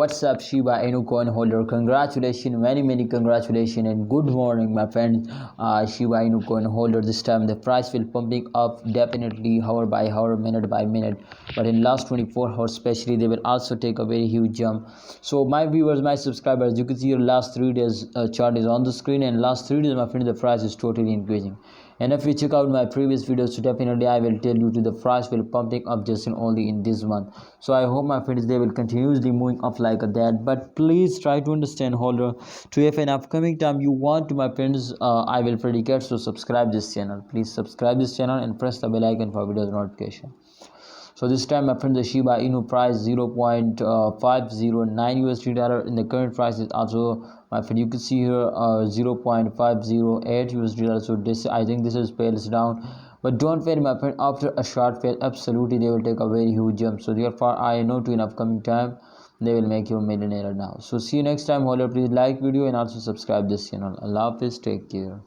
What's up, Shiba inu coin holder? Congratulations, many congratulations, and good morning, my friends. Shiba inu coin holder. This time the price will pumping up definitely, hour by hour, minute by minute. But in last 24 hours, especially, they will also take a very huge jump. So, my viewers, my subscribers, you can see your last 3 days chart is on the screen, and last 3 days, my friends, the price is totally increasing. And if you check out my previous videos, so definitely I will tell you to the price will pumping up just only in this month. So I hope my friends they will continuously moving up like that. But please try to understand, holder, to if an upcoming time you want to, my friends, I will predicate. So subscribe this channel. Please subscribe this channel and press the bell icon for videos notification. So this time, my friend, the Shiba Inu price 0.509 USD dollar. In the current price is also, my friend, you can see here 0.508 USD dollar. So this, I think this is fails down. But don't worry, my friend, after a short fail, absolutely they will take a very huge jump. So therefore, I know to in upcoming time they will make you a millionaire now. So see you next time, holder. Please like video and also subscribe this channel. Allah Hafiz, take care.